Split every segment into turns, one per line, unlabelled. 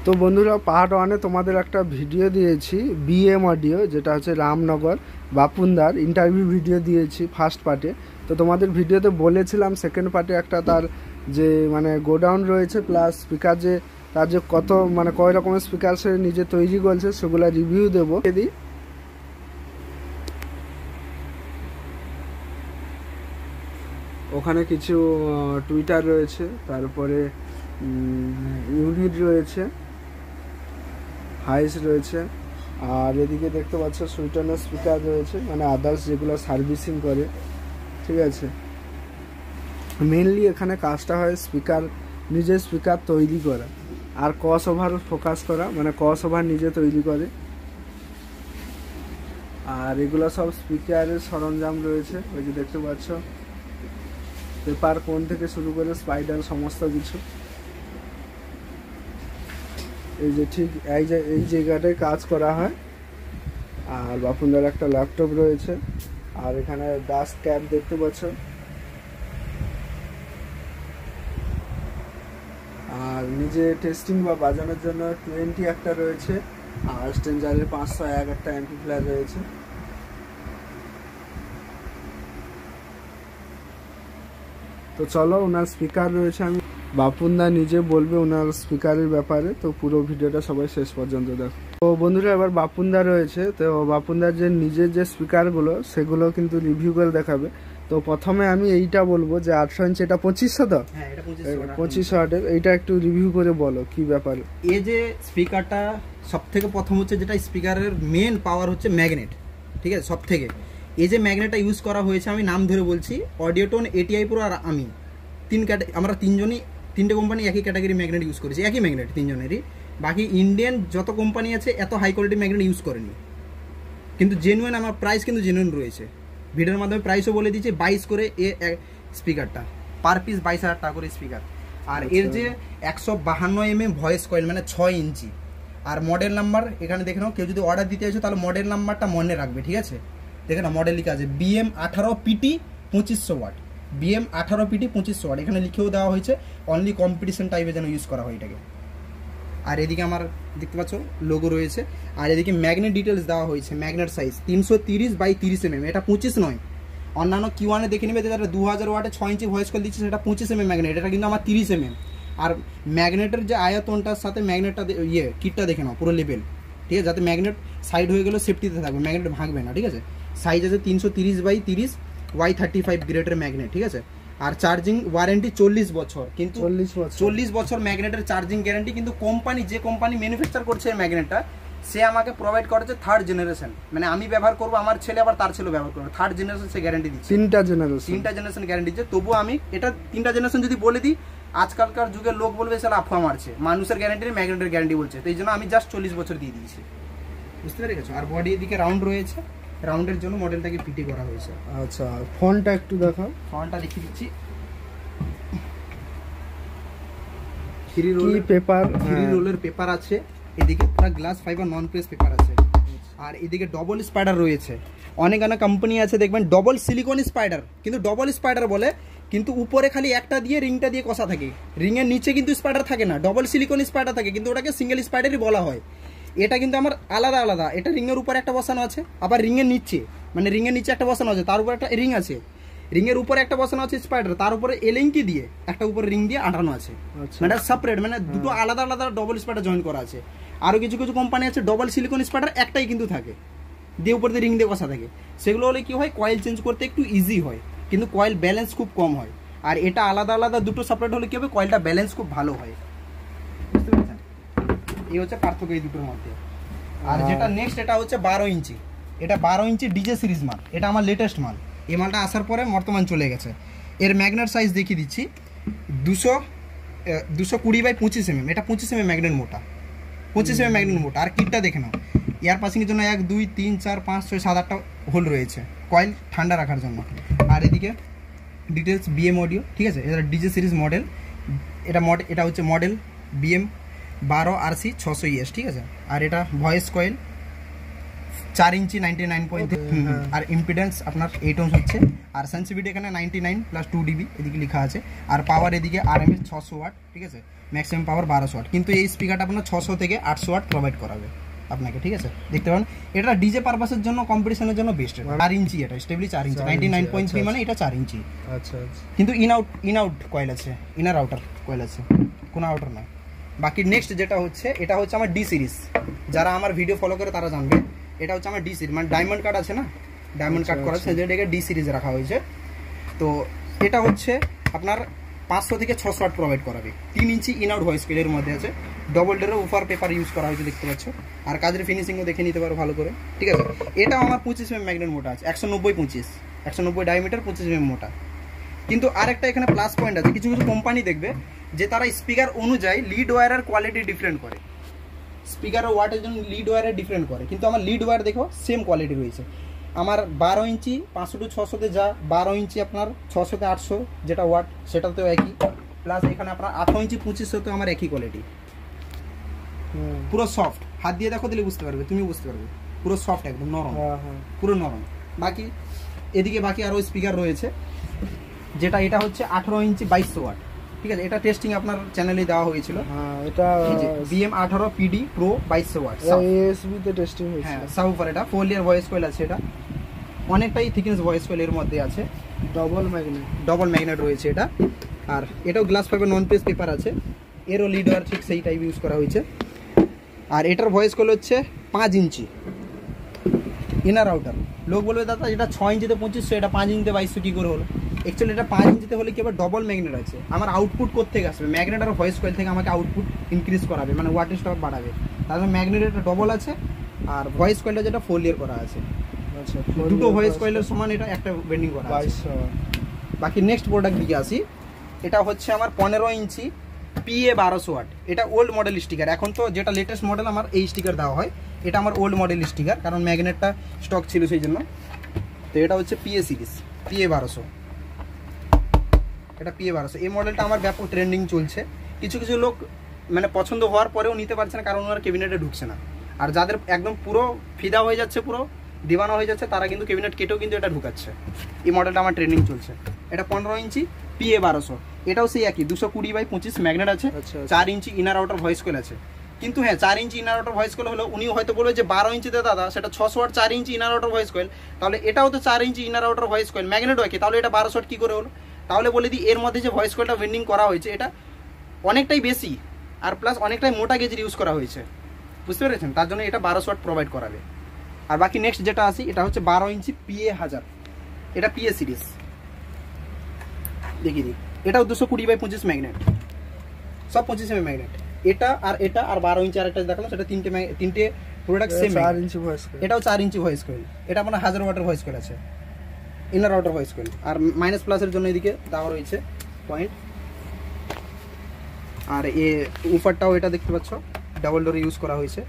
তো বন্ধুরা, পাহাড় ওয়ানে তোমাদের একটা ভিডিও দিয়েছি, বিএম অডিও, যেটা হচ্ছে রামনগর বাপুনদার ইন্টারভিউ ভিডিও দিয়েছি ফার্স্ট পার্টে। তো তোমাদের ভিডিওতে বলেছিলাম সেকেন্ড পার্টে একটা তার যে মানে গোডাউন রয়েছে প্লাস স্পিকার, যে তার যে কত মানে কয় রকমের স্পিকার সে নিজে তৈরি করছে সেগুলো রিভিউ দেবো। ওখানে কিছু টুইটার রয়েছে, তারপরে ইউনিট রয়েছে, হাইস রয়েছে, আর এদিকে দেখতে পাচ্ছ সুইটনের স্পিকার রয়েছে, মানে আদার্স যেগুলো সার্ভিসিং করে। ঠিক আছে, মেনলি এখানে কাজটা হয় স্পিকার, নিজের স্পিকার তৈরি করা আর ক্রস ওভার ফোকাস করা, মানে ক্রস ওভার নিজে তৈরি করে। আর এগুলো সব স্পিকারের সরঞ্জাম রয়েছে, ওই যে দেখতে পাচ্ছ পেপার কোন থেকে শুরু করে স্পাইডার সমস্ত কিছু। এই যে ঠিক এই জায়গাটায় কাজ করা হয়। আর বাপুনদার একটা ল্যাপটপ রয়েছে, আর এখানে ডাস্ট ক্যাপ দেখতে পাচ্ছ, আর নিজে টেস্টিং বা বাজানোর জন্য 20 একটা রয়েছে, আর স্ট্রেঞ্জারের 501 একটা অ্যাম্পলিফায়ার রয়েছে। তো চলো, ওনার স্পিকার রয়েছে, আমি বাপুনদা নিজে বলবে ওনার স্পিকারের ব্যাপারে, তো পুরো ভিডিওটা সবাই শেষ পর্যন্ত দেখো। তো বন্ধুরা, এবার বাপুনদা রয়েছে, তো বাপুনদার যে নিজের যে স্পিকারগুলো সেগুলো কিন্তু রিভিউ করে দেখাবে। তো প্রথমে আমি এইটা বলবো যে 800 ইঞ্চি, এটা 2500, তো 2500 ওয়াটের, এইটা একটু রিভিউ করে বলো কি ব্যাপার।
এই যে স্পিকারটা সব থেকে প্রথম হচ্ছে, যেটা স্পিকারের মেন পাওয়ার হচ্ছে ম্যাগনেট। ঠিক আছে, সব থেকে এই যে ম্যাগনেটটা ইউজ করা হয়েছে, আমি নাম ধরে বলছি, অডিওটোন, এটিআই প্রো আর আমি আমরা তিনজনই তিনটে কোম্পানি একই ক্যাটাগরি ম্যাগনেট ইউজ করেছি, একই ম্যাগনেট তিনজনেরই। বাকি ইন্ডিয়ান যত কোম্পানি আছে এত হাই কোয়ালিটি ম্যাগনেট ইউজ করেনি, কিন্তু জেনুইন, আমার প্রাইস কিন্তু জেনুইন রয়েছে। ভিডিওর মাধ্যমে প্রাইসও বলে দিচ্ছি, 22 করে স্পিকারটা, পার পিস 22,000 টাকা করে স্পিকার। আর এর যে 152mm ভয়েস কয়েল, মানে 6 ইঞ্চি। আর মডেল নাম্বার এখানে দেখে নাও, কেউ যদি অর্ডার দিতে চাইছো তাহলে মডেল নাম্বারটা মনে রাখবে। ঠিক আছে, দেখে নাও মডেল লিখে আছে BM18PT 2500 ওয়াট, BM18PT 2500 ওয়াট, এখানে লিখেও দেওয়া হয়েছে। অনলি কম্পিটিশন টাইপে যেন ইউজ করা হয় এটাকে। আর এদিকে আমার দেখতে পাচ্ছ লোগো রয়েছে, আর এদিকে ম্যাগনেট ডিটেলস দেওয়া হয়েছে। ম্যাগনেট সাইজ 330/30mm, এটা 25 নয়। অন্যান্য Q1 দেখে নেবে যেটা 2000 ওয়াটে 6 ইঞ্চি ভয়েস কল দিচ্ছে, সেটা 25mm ম্যাগনেট, এটা কিন্তু আমার 30mm। আর ম্যাগনেটের যে আয়তনটার সাথে ম্যাগনেটটা কিটটা দেখে নাও পুরো লেভেল। ঠিক আছে, যাতে ম্যাগনেট সাইড হয়ে গেলেও সেফটিতে থাকবে, ম্যাগনেট ভাঙবে না। ঠিক আছে, সাইজ আছে 330/30 Y35 গ্রেডের ম্যাগনেট। ঠিক আছে, আর চার্জিং ওয়ারেন্টি 40 বছর, কিন্তু 40 বছর ম্যাগনেটের চার্জিং গ্যারান্টি। কিন্তু কোম্পানি, যে কোম্পানি ম্যানুফ্যাকচার করছে এই ম্যাগনেটটা, সে আমাকে প্রোভাইড করেছে 3rd জেনারেশন, মানে আমি ব্যবহার করবো, আমার ছেলে আবার তার ছেলে ব্যবহার করবে, 3rd জেনারেশন সে গ্যারান্টি দিচ্ছে। 3টা জেনারেশন গ্যারান্টি দিচ্ছে। তবুও আমি এটা 3টা জেনারেশন যদি বলে দিই, আজকালকার যুগে লোক বলবে সেটা আফওয়া মারছে, মানুষের গ্যারান্টি নেই, ম্যাগনেটের গ্যারান্টি বলছে। তো এই জন্য আমি জাস্ট 40 বছর দিয়ে দিয়েছি, বুঝতে পেরেছো। আর বডি এদিকে রাউন্ড রয়েছে, রাউন্ডের জন্য মডেলটাকে পিটি করা হয়েছে।
আচ্ছা, ফন্টটা একটু দেখাও।
ফন্টটা দেখিয়ে দিচ্ছি,
থ্রি রোলের
পেপার আছে। এদিকে পুরো গ্লাস ফাইবার নন প্রেস পেপার আছে। আর এদিকে ডবল স্পাইডার রয়েছে। অনেক কোম্পানি আছে দেখবেন ডবল সিলিকন স্পাইডার, কিন্তু ডবল স্পাইডার বলে, কিন্তু উপরে খালি একটা দিয়ে রিংটা দিয়ে কষা থাকে, রিংয়ের নিচে কিন্তু স্পাইডার থাকে না, ডবল সিলিকন স্পাইডার থাকে, কিন্তু ওটাকে সিঙ্গেল স্পাইডারই বলা হয়। এটা কিন্তু আমার আলাদা আলাদা, এটা রিংয়ের উপরে একটা বসানো আছে, আবার রিংয়ের নিচে, মানে রিংয়ের নিচে একটা বসানো আছে, তার উপর একটা রিং আছে, রিংয়ের উপরে একটা বসানো আছে স্পাইডার, তার উপরে এলেঙ্কি দিয়ে একটা উপরে রিং দিয়ে আটানো আছে, মানে সেপারেট, মানে দুটো আলাদা আলাদা ডবল স্পাইডার জয়েন করা আছে। আরও কিছু কিছু কোম্পানি আছে ডবল সিলিকন স্পাইডার একটাই কিন্তু থাকে, দিয়ে উপরে দিয়ে রিং দিয়ে কষা থাকে। সেগুলো হলে কি হয়, কয়েল চেঞ্জ করতে একটু ইজি হয়, কিন্তু কয়েল ব্যালেন্স খুব কম হয়। আর এটা আলাদা আলাদা দুটো সেপারেট হলে কি হবে, কয়েলটা ব্যালেন্স খুব ভালো হয়, বুঝতে পেরেছেন। এই হচ্ছে পার্থক্য এই দুটোর মধ্যে। আর যেটা নেক্সট, এটা হচ্ছে 12 ইঞ্চি, এটা 12 ইঞ্চি ডিজে সিরিজ মাল, এটা আমার লেটেস্ট মাল। এই মালটা আসার পরে বর্তমান চলে গেছে। এর ম্যাগনেট সাইজ দেখিয়ে দিচ্ছি, 220/25mm, এটা 25mm ম্যাগনেট মোটা, 25mm ম্যাগনেট মোটা। আর কিটটা দেখে নাও, এয়ার পাসিংয়ের জন্য 1 2 3 4 5 6 7 8টা হোল রয়েছে, কয়েল ঠান্ডা রাখার জন্য। আর এদিকে ডিটেলস BM অডিও, ঠিক আছে, এটা ডিজে সিরিজ মডেল, এটা হচ্ছে মডেল BM12RC 600ES, ঠিক আছে। আর এটা ভয়েস কয়েল, 4 ইঞ্চি 99.3 আর ইম্পিডেন্স আপনার 8 ওহম হচ্ছে আর সেন্সিটিভিটি এখানে 99 প্লাস 2 ডিবি এদিকে লেখা আছে আর পাওয়ার এদিকে আরএমএস 600 ওয়াট ঠিক আছে ম্যাক্সিমাম পাওয়ার 1200 ওয়াট কিন্তু এই স্পিকারটা আপনার 600 থেকে 800 ওয়াট প্রোভাইড করাবে আপনাকে ঠিক আছে দেখতে পারেন এটা ডিজে পারপাসের জন্য কম্পিটিশনের জন্য বেস্ট 4 ইঞ্চি এটা স্টেবলি 4 ইঞ্চি 99.3 মানে এটা 4 ইঞ্চি
আচ্ছা আচ্ছা
কিন্তু ইন আউট কয়েল আছে ইনার আউটার কয়েল আছে কোনো আউটার না বাকি নেক্সট যেটা হচ্ছে এটা হচ্ছে আমার ডি সিরিজ যারা আমার ভিডিও ফলো করে তারা জানবে এটা হচ্ছে আমার ডি সিরিজ মানে ডায়মন্ড কাট আছে না ডায়মন্ড কাট করা আছে যেটাকে ডি সিরিজে রাখা হয়েছে তো এটা হচ্ছে আপনার 500 থেকে 600 ওয়াট প্রোভাইড করাবে 3 ইঞ্চি ইন আউট ভয়েস কয়েলের মধ্যে আছে ডবল ডোরের উপর পেপার ইউজ করা হয়েছে দেখতে পাচ্ছ আর কাজের ফিনিশিংও দেখে নিতে পারো ভালো করে ঠিক আছে এটা আমার 25 mm ম্যাগনেট মোটা আছে 190 ডায়ামিটার 25 mm মোটা কিন্তু আরেকটা এখানে প্লাস পয়েন্ট আছে কিছু কিছু কোম্পানি দেখবে যে তারা স্পিকার অনুযায়ী লিড ওয়্যারের কোয়ালিটি ডিফারেন্ট করে স্পিকারের ওয়াটের জন্য লিড ওয়্যারের ডিফারেন্ট করে কিন্তু আমার লিড ওয়্যার দেখো সেম কোয়ালিটি রয়েছে আমার 12 ইঞ্চি 500 টু 600 তে যা 12 ইঞ্চি আপনার 600 থেকে 800 যেটা ওয়াট সেটাতেও একই প্লাস এখানে আপনার 18 ইঞ্চি 2500 তে আমার একই কোয়ালিটি পুরো সফট হাত দিয়ে দেখো দিলে বুঝতে পারবে তুমি বুঝতে পারবে পুরো সফট একদম নরম পুরো নরম বাকি এদিকে বাকি আরো স্পিকার রয়েছে যেটা এটা হচ্ছে 18 ইঞ্চি 2200 ওয়াট ঠিক আছে এটা টেস্টিং আপনার চ্যানেলে দেওয়া হয়েছিল
হ্যাঁ এটা
BM 18 PD Pro 2200 watt
ASB তে টেস্টিং হয়েছে
হ্যাঁ সাবউফার এটা 4 লেয়ার ভয়েস কয়েল আছে এটা অনেকটাই থিকনেস ভয়েস কয়েল এর মধ্যে আছে ডবল ম্যাগনেট রয়েছে এটা আর এটাও গ্লাস ফাইবার নন পেজ পেপার আছে এরও লিড ওয়্যার ঠিক সেই টাইপ ইউজ করা হয়েছে আর এটার ভয়েস কয়েল হচ্ছে 5 ইঞ্চি ইনার আউটার লোক বলবে দাদা যেটা 6 ইঞ্চিতে 2500 এটা 5 ইঞ্চিতে 2200 কি করে হলো অ্যাকচুয়ালি এটা 5 ইঞ্চিতে হলে কি আবার ডবল ম্যাগনেট আছে আমার আউটপুট কোত্থেকে আসবে ম্যাগনেট আর ভয়েস কয়েল থেকে আমাকে আউটপুট ইনক্রিজ করাবে মানে ওয়াটেজ স্টপ বাড়াবে তাহলে ম্যাগনেট এটা ডবল আছে আর ভয়েস কয়েলটা যেটা 4 লেয়ার করা আছে আচ্ছা দুটো ভয়েস কয়েলের সমান এটা একটা বেন্ডিং করা আছে বাকি নেক্সট প্রোডাক্ট দিকে আসি এটা হচ্ছে আমার 15 ইঞ্চি PA 1200 ওয়াট এটা ওল্ড মডেল স্টিকার এখন তো যেটা লেটেস্ট মডেল আমার এই স্টিকার দেওয়া হয় এটা আমার ওল্ড মডেল স্টিকার কারণ ম্যাগনেটটা স্টক ছিল সেই জন্য তো এটা হচ্ছে PA সিরিজ PA 1200 এটা PA 1200 এই মডেলটা আমার ব্যাপক ট্রেন্ডিং চলছে কিছু কিছু লোক মানে পছন্দ হওয়ার পরেও নিতে পারছে না কারণ ওনার ক্যাবিনেটে ঢুকছে না আর যাদের একদম পুরো ফিদা হয়ে যাচ্ছে পুরো দিওয়ানা হয়ে যাচ্ছে তারা কিন্তু ক্যাবিনেট কেটেও কিন্তু এটা ঢুকাচ্ছে এই মডেলটা আমার ট্রেন্ডিং চলছে এটা 15 ইঞ্চি PA 1200 এটাও সেই একই 220/25 ম্যাগনেট আছে 4 ইঞ্চি ইনার আউটার ভয়েস কয়েল আছে কিন্তু হ্যাঁ 4 ইঞ্চি ইনার আউটার ভয়েস কয়েল হলো উনি হয়তো বলবে যে 12 ইঞ্চিতে দাদা সেটা 600 ওয়াট 4 ইঞ্চি ইনার আউটার ভয়েস কয়েল তাহলে এটাও তো 4 ইঞ্চি ইনার আউটার ভয়েস কয়েল ম্যাগনেটও একই তাহলে এটা 1200 ওয়াট কি করে হলো তাহলে বলে দিই এর মধ্যে যে ভয়েস কয়েলটা ওয়েন্ডিং করা হয়েছে এটা অনেকটাই বেশি আর প্লাস অনেকটাই মোটা গেজের ইউজ করা হয়েছে বুঝতে পেরেছেন তার জন্য এটা 1200 ওয়াট প্রোভাইড করাবে আর বাকি নেক্সট যেটা আসি এটা হচ্ছে 12 ইঞ্চি PA 1000 এটা PA সিরিজ দেখিয়ে দিই এটাও 220/25 ম্যাগনেট সব 25 mm ম্যাগনেট এটা আর 12 ইঞ্চি আরেকটা দেখালাম সেটা তিনটে product same 4 inch voice coil এটাও 4 ইঞ্চি ভয়েস কয়েল এটা আপনার 1000 ওয়াটের ভয়েস কয়েল আছে ইনার আউটার ভয়েস কয়েল আর মাইনাস প্লাসের জন্য এদিকে দেওয়া রয়েছে পয়েন্ট আর উপরটাও এটা দেখতে পাচ্ছ ডাবল ডোর ইউজ করা হয়েছে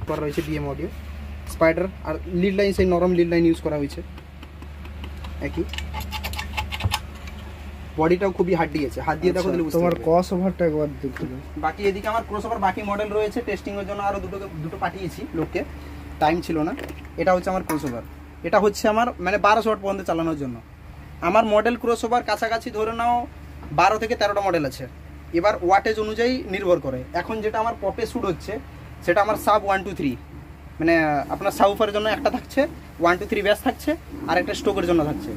পর রয়েছে BM অডিও স্পাইডার আর লিড লাইন সেই নরম লিড লাইন ইউজ করা হয়েছে একই বডিটাও খুবই হার্ডি আছে হাত দিয়ে দেখো
তোমার ক্রস ওভারটা একবার দেখতে দাও
বাকি এদিকে আমার ক্রস ওভার বাকি মডেল রয়েছে টেস্টিং এর জন্য আরো দুটো পাঠিয়েছি লোককে টাইম ছিল না এটা হচ্ছে আমার ক্রস ওভার এটা হচ্ছে আমার মানে 1200 ওয়াট পর্যন্ত চালানোর জন্য আমার মডেল ক্রস ওভার কাছাকাছি ধরে নাও 12 থেকে 13টা মডেল আছে এবার ওয়াটেজ অনুযায়ী নির্ভর করে এখন যেটা আমার পপে শুট হচ্ছে সেটা আমার সাব 1 2 3 মানে আপনার সাবউফারের জন্য একটা থাকছে 1 2 3 ব্যাস থাকছে আর একটা স্টোকের জন্য থাকছে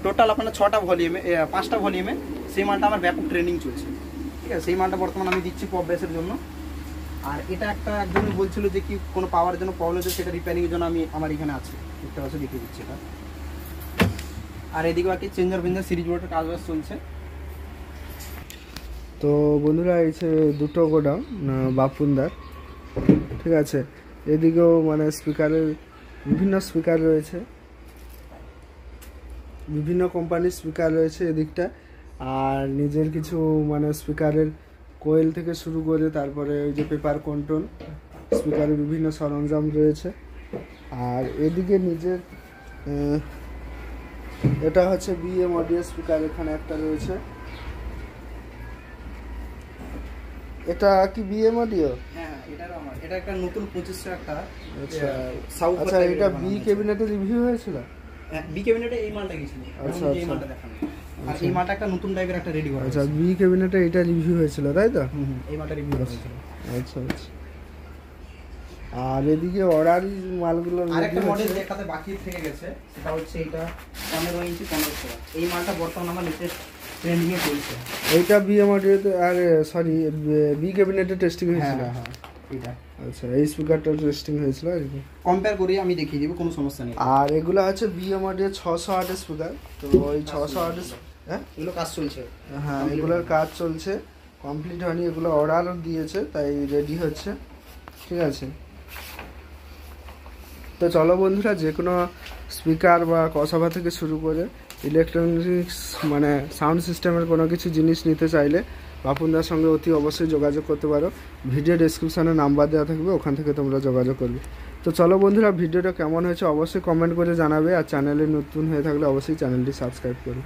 টোটাল আপনার 6টা ভলিউমে 5টা ভলিউমে সেই মালটা আমার ব্যাপক ট্রেনিং চলছে ঠিক আছে সেই মালটা বর্তমানে আমি দিচ্ছি পপ ব্যাসের জন্য আর এটা একটা একজনই বলছিল যে কি কোনো পাওয়ার জন্য প্রবলেম হচ্ছে সেটা রিপেয়ারিংয়ের জন্য আমি আমার এখানে আছে দেখতে পাচ্ছ দেখিয়ে দিচ্ছি এটা আর এদিকে বাকি চেঞ্জার সিরিজ বোর্ডের কাজ বাজ চলছে
তো বন্ধুরা এই যে দুটো গোডাউন বাপুনদার ঠিক আছে এদিকেও মানে স্পিকারের বিভিন্ন স্পিকার রয়েছে বিভিন্ন কোম্পানির স্পিকার রয়েছে এদিকটা আর নিজের কিছু মানে স্পিকারের কোয়েল থেকে শুরু করে তারপরে ওই যে পেপার কন্ট্রোল স্পিকারের বিভিন্ন সরঞ্জাম রয়েছে আর এদিকে নিজের এটা হচ্ছে BM অডিও স্পিকার এখানে একটা রয়েছে এটা কি BM অডিও
হ্যাঁ এটা একটা নতুন 2500 একটা
আচ্ছা
সাউথ
আচ্ছা, এটা বি ক্যাবিনেটে রিভিউ হয়েছিল?
বি ক্যাবিনেটে এই মালটা গেছিল,
আচ্ছা,
এই মালটা দেখানো। আর এই মালটা একটা নতুন টাইপের একটা রেডি করা
আচ্ছা, বি ক্যাবিনেটে এটা রিভিউ হয়েছিল তাই তো?
এই মালটা রিভিউ হয়েছিল।
আচ্ছা আচ্ছা। আর এদিকে অর্ডারি মালগুলো
আরেকটা মডেল দেখাতে বাকি থেকে গেছে, সেটা হচ্ছে এটা 15 ইঞ্চি 1500। এই মালটা বর্তমানে আমার লেটেস্ট ট্রেন্ডিং এ চলছে।
এইটা বি এমডিতে, আর সরি বি ক্যাবিনেটে টেস্টিং হয়েছিল।
হ্যাঁ এটা।
আচ্ছা, এই স্পিকারটা টেস্টিং হয়েছিল আর কি।
কম্পেয়ার করি আমি দেখিয়ে দিব, কোনো সমস্যা নেই।
আর এগুলো আছে বি এমডি 600 ওয়াটের স্পিকার। তো ওই 600 ওয়াটের, হ্যাঁ
এগুলো কাজ চলছে।
হ্যাঁ, এগুলোর কাজ চলছে, কমপ্লিট হয়নি, এগুলো অর্ডারও দিয়েছে, তাই রেডি হচ্ছে। ঠিক আছে, তো চলো বন্ধুরা, যে কোনো স্পিকার বা কসাভা থেকে শুরু করে ইলেকট্রনিক্স মানে সাউন্ড সিস্টেমের কোনো কিছু জিনিস নিতে চাইলে বাপুনদার সঙ্গে অতি অবশ্যই যোগাযোগ করতে পারো। ভিডিও ডেসক্রিপশানে নাম্বার দেওয়া থাকবে, ওখান থেকে তোমরা যোগাযোগ করবে। তো চলো বন্ধুরা, ভিডিওটা কেমন হয়েছে অবশ্যই কমেন্ট করে জানাবে, আর চ্যানেলে নতুন হয়ে থাকলে অবশ্যই চ্যানেলটি সাবস্ক্রাইব করবে।